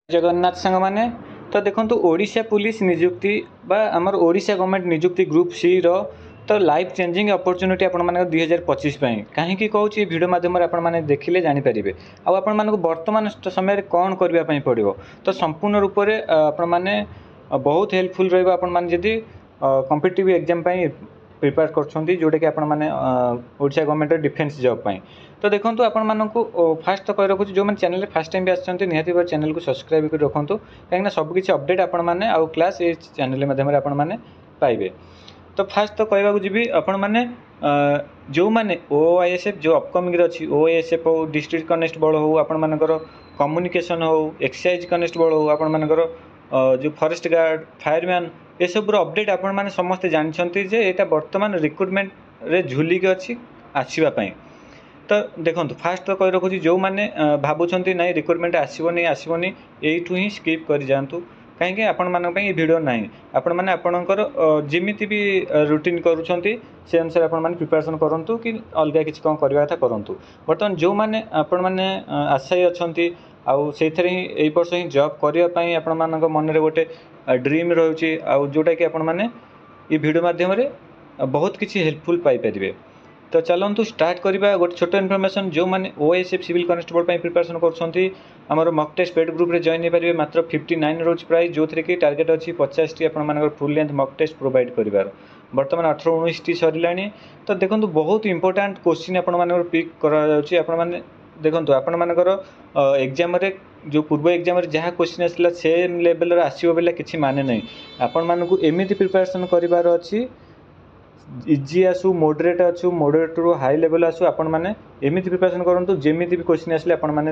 जगन्नाथ सांग मैंने तो देखो ओडिशा पुलिस नियुक्ति बा आमर ओडिशा गवर्नमेंट नियुक्ति ग्रुप सी रो तो लाइफ चेंजिंग अपॉर्चुनिटी आपण मान 2025 कहीं कहूँ भिडियो मध्यम आपने देखिले जानीपारे आपण वर्तमान समय कौन करने पड़ो तो संपूर्ण रूप से आपण मैंने बहुत हेल्पफुल रही कॉम्पिटिटिव एग्जाम प्रिपेयर कर जोटा कि आपण मैंने ओडिशा गवर्नमेंट डिफेन्स जॉब पाई तो देखो आपण मानक फास्ट तो कह रखुच्छी जो मैंने चैनल फास्ट टाइम भी आसते निहाती भाव चैनल को सब्सक्राइब कर रखुँ कहीं सबकि अपडेट आपण मैंने आउ क्लास ये चैनल मध्यम आपण मैंने पाइबे। तो फास्ट तो कहवाक जी आपण मैंने जो मैंने OISF जो अपकमिंग अच्छी OISF हो डिस्ट्रिक्ट कनेस्टेबल हो आपण मानकर कम्युनिकेशन हो एक्साइज कनेस्टेबल हो आपण मानकर जो फॉरेस्ट गार्ड फायरमैन ये सब अपडेट आपण मैंने समस्ते जानते जे यहाँ बर्तमान रिक्रुटमेंट रे झुलिक अच्छी आसवाई। तो देखो फास्ट तो कही रखुच्छी जो मैंने भावुं ना रिक्रुटमेंट आसबनी यू ही स्किप कर जातु कहीं आपण मान भिडियो ना आपण मैंने आपणकर जमीती भी रुटीन करुँच से अनुसार आपण मैंने प्रिपेरेसन करूँ कि अलग किसी कौन करवा कथा करूँ। बर्तमान जो मैंने आपण मैंने आशायी अच्छा आउ से ही वर्ष ही जॉब करने आपण मान मन में गोटे ड्रीम रोचे जोटा कि आपण मैंने ये भिडियो मध्यम बहुत किसी हेल्पफुल पाइपर। तो चलतु स्टार्ट करवा गोटे छोट इनफर्मेशन जो मैंने OISF सिविल कनेस्टेबल प्रिपेरेसन कर मक टेस्ट पेड ग्रुप रे जॉइन हो मात्र 59 रोज प्राइस जो थी कि टार्गेट अच्छी 50 आपर full length mock test provide कर बर्तमान 18-19 टी सरला। तो देखो बहुत इंपोर्टाट क्वेश्चन आपण पिक कर देखो आपर एग्जाम जो पूर्व एग्जाम जहाँ क्वेश्चन आसला सेम लेवल आसो बोले किसी माने नहीं आपण मानक एमती प्रिपेरेसन करार अच्छी इजी आसू मॉडरेट आसू मॉडरेट रू हाई लेवल आसू आपण मैंने एमती प्रिपेरेसन करूँ जमी भी क्वेश्चन आसले आपण मैंने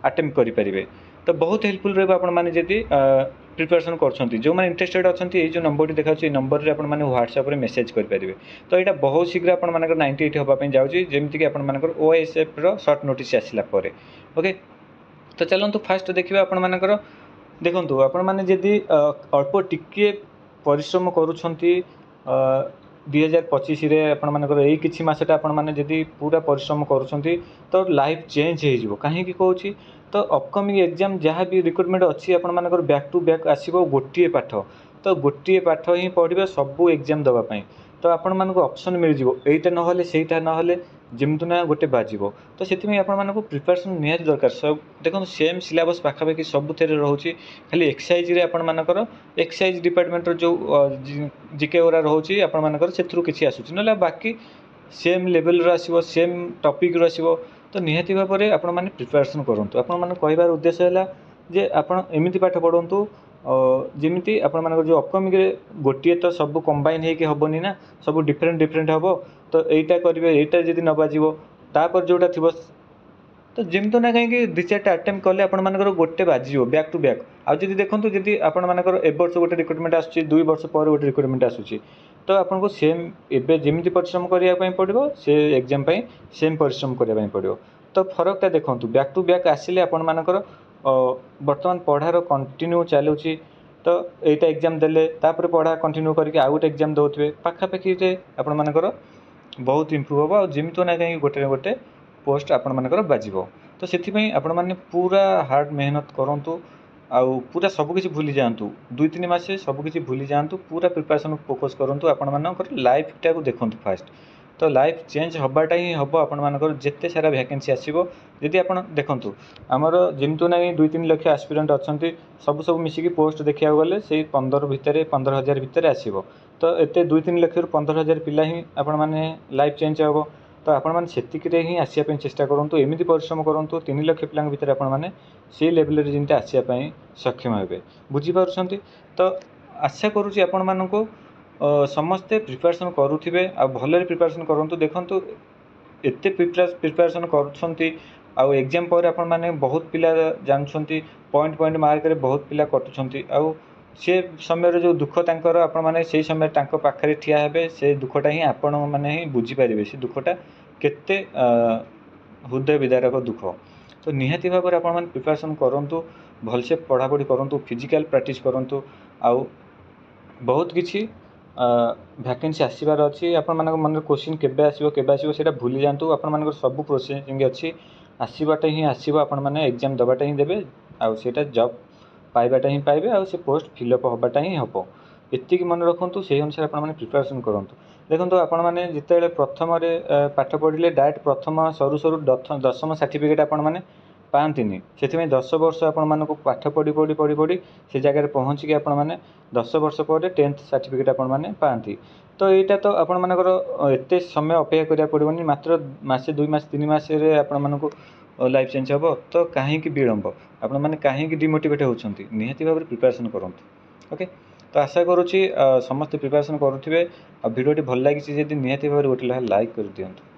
अटेम्प्ट करेंगे। तो बहुत हेल्पफुल रही आपण मैंने जी प्रिपेरेसन कर जो मैंने इंटरेस्टेड अच्छा ये जो नंबर देखा नंबर में आपने व्हाट्सएप रे मेसेज करेंगे। तो यहाँ बहुत शीघ्र आप 98 होगापी जाऊँगी जमीक आपर OISF रो सर्ट नोटिस आसला ओके। तो चलतु फास्ट देखिए आपण मानकर देखो आपण मैंने जदि अल्प टिके परिश्रम करुँच 2025 आपण मानकर यही किसी मसटा आपण मैंने जदि पूरा परिश्रम करुँच तो लाइफ चेंज हो कहीं कहूँ तो अपकमिंग एग्जाम जहाँ भी रिक्रुटमेंट अच्छी आपण मानकर बैक टू बैक आसो गोटे पाठ तो गोटे पाठ ही पढ़े सबू एग्जाम देवाई तो आपण मानक ऑप्शन मिल जाए यहीटा ना सेटा ना जमती ना गोटे बाजो तो से प्रिपेरेसन निहाती दरकार सब देखो सेम सिलेबस पाखापाखि सब थे रोचे खाली एक्साइज आपण मानकर एक्साइज डिपार्टमेंट जो जीके गुरा रोचे आपण मानकर से किसी आसूँ ना बाकी सेम लेवल आसो सेम टॉपिक रो आसो तो निहाती भाव में आपण मैंने प्रिपेरेसन करूँ आपण मैंने कहबार उद्देश्य है जे आपण एमती पाठ पढ़ु जमीती आपण मानकर जो अपकमिंग गोटे तो सब कंबाइन होके हेनी ना सब डिफरेंट डिफरेंट हम तो यहीटा करेंगे यहीटा जब न बाजो तापर जोटा थी तो जमी ना कहीं 2-4 अटेम्प्ट कले आपण मानकर गोटे बाजो बैक टू बैक आज देखो जी आपण मानकर ए वर्ष गोटे रिक्रुटमेंट आसूँ 2 वर्ष पर गोटे रिक्रुटमेंट आसूँ तो आपको सेम एवं जमी परिश्रम करने पड़ो से एग्जाम सेम परिश्रम करने पड़ो। तो फरकटा देखो बैक टू बैक आसिले आपण मानकर बर्तमान पढ़ार कंटिन्यू चलुची तो यहीटा एग्जाम देले तापर पढ़ा कंटिन्यू करके आउ गोटे एग्जाम दौथे पाखापाखि आपण मानकर बहुत इम्प्रूव हम और जमी तो ना कहीं गोटे गोटे पोस्ट आपण मानकर बाजिबो। तो से आपण मैंने पूरा हार्ड मेहनत करूँ आउ पूरा सबकि भूली जातु 2-3 मासे सबकि भूली जातु पूरा प्रिपेरेसन फोकस करूँ आपण मानकर लाइफ टाक देखूँ फास्ट तो लाइफ चेंज हबाटा ही हम आपण मानकर जिते सारा वैकेंसी आसो जदि आप देखूँ आमर जमी ना 2-3 लाख एस्पिरेंट अच्छा सब मिसिकी पोस्ट देखा गले से 15,000 भितर आसो तो ये 2-3 लाख 15,000 पिला ही आपण मैंने लाइफ चेंज हम तो आपण मैंने से ही आसापी चेष्टा करूँ एमती परिश्रम करूँ 3 लाख पिला भितर आपण मैंने से लेवल जमी आसापी सक्षम हे बुझीपार। तो आशा करुँच आपण मानक समस्ते प्रिपेरेसन करुवे आ भल प्रिपेरेसन करूँ देखूँ एत प्रिपेरेसन कर एग्जाम पर आपण मैंने बहुत पिला जानते पॉइंट पॉइंट मार्क रे बहुत पिला कटुंट आउ से समय जो दुख तांकर आपण माने से समय तांको पाखरे ठिया हेबे से दुखटा ही आपण माने ही बुझी पारिबे से दुखटा केते हृदय विदारक दुख। तो निहाती भाव में आपण माने प्रिपेरेसन करंतु भलसे पढ़ापढ़ी करंतु फिजिकल प्रैक्टिस करंतु आउ बहुत किछि वैकेंसी आसबार अच्छी आपण मान मन क्वेश्चन केबे आसो से भूली जातु आपण मान सब प्रोसेसिंग अच्छी आसवाटे ही आसो आपण मैंने एग्जाम दबाटा ही देवे आउ सेटा जॉब पाइबाटा ही पाइबे आ से पोस्ट फिलअप होबाटा ही हम एतिक मन रखु से अनुसार आपने प्रिपेरेसन करूँ। देखो आपण मैंने जिते प्रथम पाठ पढ़ले डायरेक्ट प्रथम सरू सरू दशम सर्टिफिकेट आपण मैंने पाती से 10 वर्ष आपण पाठ पढ़ी पढ़ी पढ़ी पढ़ी से जगह पहुँचिकी आपण मैंने 10 वर्ष पर 10th सर्टिफिकेट आपण मैंने पाती। तो यहाँ तो आपण मानकर एत समय अपेक्षा करा पड़ोनी मात्र मसे 2 मास 3 मास आपण मानक लाइफ चेंज हम तो कहीं विलंब आपण मैंने कहीं डिमोटिवेट होती निहाती भाव प्रिपेरेसन करूँ। ओके तो आशा करुँची समस्त प्रिपेरेसन करुवे भिडियोटी भल लगी निहाती भाव गोटे लाइक कर दिंतु।